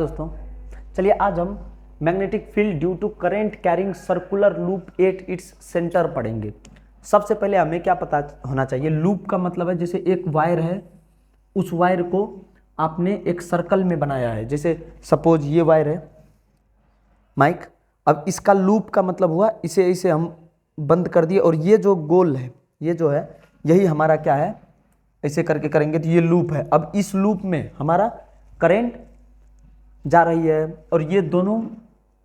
दोस्तों, चलिए आज हम magnetic field due to current carrying circular loop at its centre पढ़ेंगे। सबसे पहले हमें क्या पता होना चाहिए, लूप का मतलब है जैसे एक वायर है, उस वायर को आपने एक सर्कल में बनाया है। जैसे सपोज ये वायर है माइक, अब इसका लूप का मतलब हुआ इसे हम बंद कर दिए और ये जो गोल है, ये जो है यही हमारा क्या है, ऐसे करके करेंगे तो ये लूप है। अब इस लूप में हमारा करंट जा रही है और ये दोनों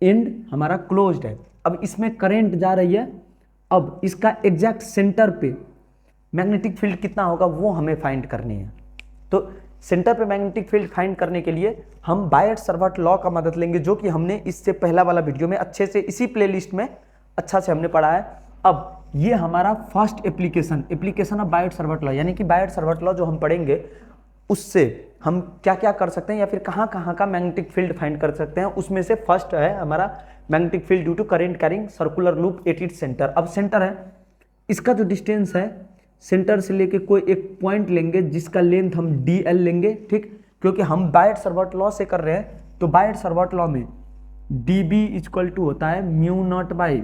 एंड हमारा क्लोज्ड है। अब इसमें करंट जा रही है, अब इसका एग्जैक्ट सेंटर पे मैग्नेटिक फील्ड कितना होगा वो हमें फाइंड करनी है। तो सेंटर पे मैग्नेटिक फील्ड फाइंड करने के लिए हम बायट-सावर्त लॉ का मदद लेंगे, जो कि हमने इससे पहला वाला वीडियो में अच्छे से इसी प्लेलिस्ट में अच्छा से हमने पढ़ा है। अब ये हमारा फर्स्ट एप्लीकेशन ऑफ बायट-सावर्त लॉ, यानी कि बायट-सावर्त लॉ जो हम पढ़ेंगे उससे हम क्या क्या कर सकते हैं या फिर कहाँ कहाँ का मैग्नेटिक फील्ड फाइंड कर सकते हैं। उसमें से फर्स्ट है हमारा magnetic field due to current carrying circular loop at its centre. अब सेंटर है, इसका जो डिस्टेंस है सेंटर से लेके कोई एक पॉइंट लेंगे जिसका लेंथ हम dl लेंगे, ठीक, क्योंकि हम बायट-सावर्त लॉ से कर रहे हैं। तो बायट-सावर्त लॉ में dB इक्वल टू होता है mu naught by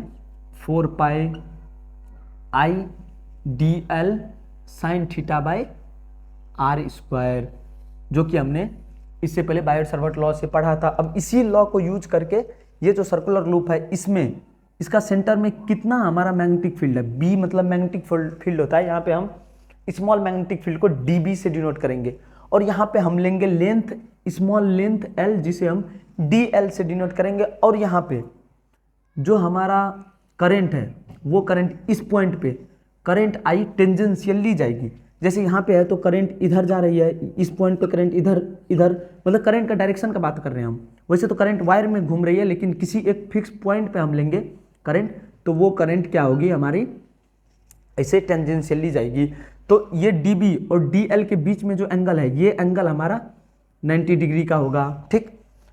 4 pi I dl sine theta by R square, जो कि हमने इससे पहले बायट-सावर्त लॉ से पढ़ा था। अब इसी लॉ को यूज करके ये जो सर्कुलर लूप है इसमें इसका सेंटर में कितना हमारा मैग्नेटिक फील्ड है, बी मतलब मैग्नेटिक फील्ड होता है। यहाँ पे हम स्मॉल मैग्नेटिक फील्ड को dB से डिनोट करेंगे और यहाँ पे हम लेंगे लेंथ, स्मॉल लेंथ l, जिसे हम dl से डिनोट करेंगे। और यहाँ पे जो हमारा करंट है वो करंट इस पॉइंट पे करंट आई टेंजेंशियली जाएगी। जैसे यहाँ पे है तो करंट इधर जा रही है, इस पॉइंट पे करंट इधर इधर, मतलब करंट का डायरेक्शन का बात कर रहे हैं हम। वैसे तो करंट वायर में घूम रही है, लेकिन किसी एक फिक्स पॉइंट पे हम लेंगे करंट, तो वो करंट क्या होगी हमारी, ऐसे टेंजेंशियली जाएगी। तो ये dB और dl के बीच में जो एंगल है, ये एंगल हमारा 90 डिग्री का होगा, ठीक।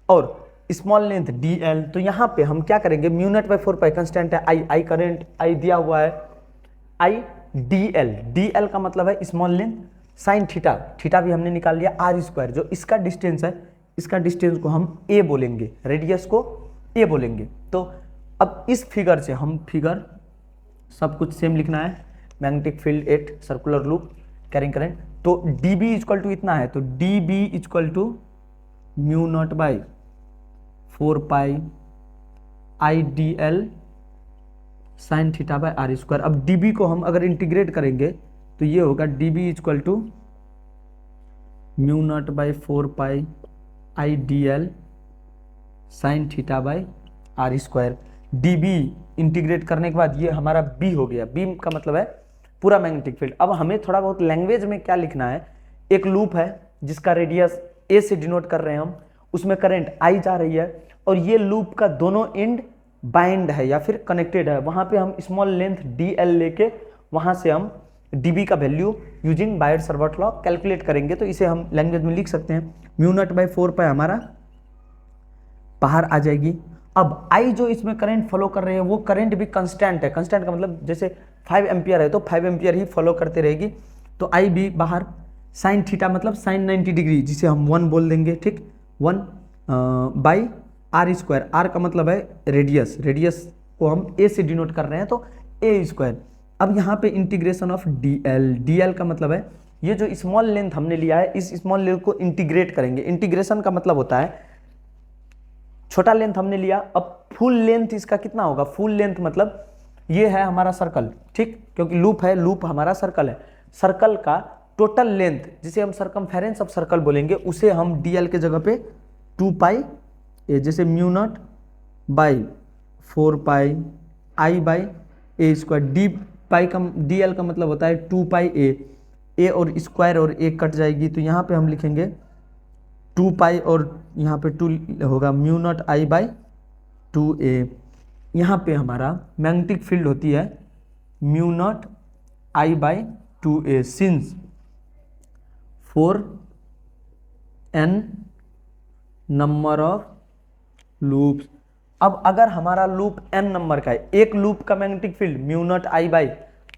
और स्मॉल लेंथ dl, तो यहाँ पे हम क्या करेंगे, mu naught by 4 pi constant है, आई करंट आई दिया हुआ है, आई dl का मतलब है स्मॉल लेंथ, साइन थीटा भी हमने निकाल लिया, आर स्क्वायर जो इसका डिस्टेंस है, इसका डिस्टेंस को हम a बोलेंगे, रेडियस को a बोलेंगे। तो अब इस फिगर से हम फिगर सब कुछ सेम लिखना है, magnetic field at circular loop carrying current. तो dB इक्वल टू इतना है, तो dB equal to mu naught by 4 pi I dl sine theta by R square. अब dB को हम अगर इंटीग्रेट करेंगे तो ये होगा dB equal to mu naught by 4 pi I dl sine theta by R square. dB integrate करने के बाद ये हमारा B हो गया, B का मतलब है पूरा मैग्नेटिक फील्ड। अब हमें थोड़ा बहुत लैंग्वेज में क्या लिखना है, एक लूप है जिसका रेडियस a से डिनोट कर रहे हैं हम, उसमें करंट I जा रही है और ये लूप का दोनों एंड बाइंड है या फिर कनेक्टेड है। वहां पे हम स्मॉल लेंथ dl लेके वहां से हम dB का वैल्यू यूजिंग बायट-सावर्त लॉ कैलकुलेट करेंगे। तो इसे हम लैंग्वेज में लिख सकते हैं, म्यू नॉट बाई 4 पाई हमारा बाहर आ जाएगी। अब I जो इसमें करंट फॉलो कर रहे हैं वो करंट भी कांस्टेंट है, कांस्टेंट का मतलब जैसे 5 एम्पियर है तो 5 एम्पियर ही फॉलो करते रहेगी। तो I भी बाहर, साइन थीटा मतलब साइन 90 डिग्री, जिसे हम 1 बोल देंगे, ठीक, 1 बाई आर स्क्वायर, आर का मतलब है रेडियस, रेडियस को हम a से डिनोट कर रहे हैं तो a स्क्वायर। अब यहाँ पे इंटीग्रेशन ऑफ dl का मतलब है ये जो स्मॉल लेंथ हमने लिया है इस स्मॉल लेंथ को इंटीग्रेट करेंगे। इंटीग्रेशन का मतलब होता है छोटा लेंथ हमने लिया, अब फुल लेंथ इसका कितना होगा, फुल लेंथ मतलब ये है हमारा सर्कल, ठीक, क्योंकि लूप है, लूप हमारा सर्कल है, सर्कल का टोटल लेंथ जिसे हम सर्कमफेरेंस ऑफ सर्कल बोलेंगे, उसे हम dl के जगह पे 2 पाई ए, जैसे mu naught by 4 pi I by A square, dl का मतलब होता है 2 पाई ए और स्क्वायर और ए कट जाएगी, तो यहाँ पे हम लिखेंगे 2 पाई और यहाँ पे 2 होगा mu not I by 2a। यहाँ पे हमारा मैग्नेटिक फील्ड होती है mu not I by 2a since 4n number of loops. अब अगर हमारा लूप n नंबर का है, एक लूप का magnetic field mu not I by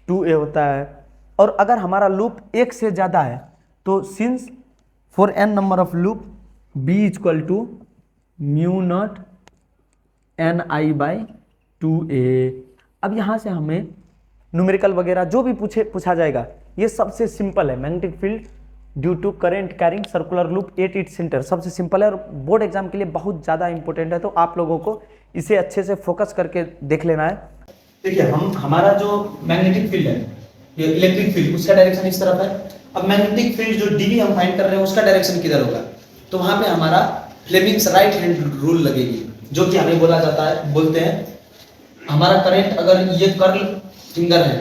2a होता है, और अगर हमारा लूप एक से ज़्यादा है तो since for n number of loop b equal to mu naught Ni/2a। अब यहाँ से हमें न्यूमेरिकल वगैरह जो भी पूछा जाएगा, ये सबसे सिंपल है। Magnetic field due to current carrying circular loop at its centre, सबसे सिंपल है और बोर्ड एग्जाम के लिए बहुत ज़्यादा इंपॉर्टेंट है, तो आप लोगों को इसे अच्छे से फोकस करके देख लेना है। देखिए, हमारा जो मैग्नेटिक फील्ड है, ये इलेक्ट्रिक फील्ड, उसका डायरेक्शन इस तरफ है। अब मैग्नेटिक फील्ड जो डीवी हम फाइंड कर रहे हैं, उसका डायरेक्शन किधर होगा? तो वहां पे हमारा फ्लेमिंग्स राइट हैंड रूल लगेगी, जो कि हमें बोलते हैं हमारा करंट अगर ये कर्ल फिंगर है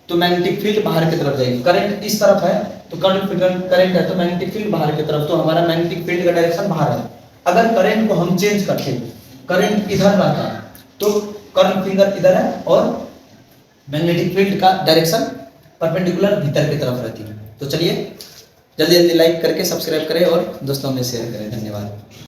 तो मैग्नेटिक फील्ड बाहर की तरफ जाएगी। करंट इस तरफ है तो करंट है तो मैग्नेटिक फील्ड बाहर की तरफ, तो हमारा मैग्नेटिक फील्ड का डायरेक्शन बाहर है। अगर करंट को हम चेंज करते, करंट इधर रहता तो कर्ल फिंगर इधर है और मैग्नेटिक फील्ड का डायरेक्शन परपेंडिकुलर भीतर की तरफ रहती है। तो चलिए जल्दी जल्दी लाइक करके सब्सक्राइब करें और दोस्तों में शेयर करें। धन्यवाद।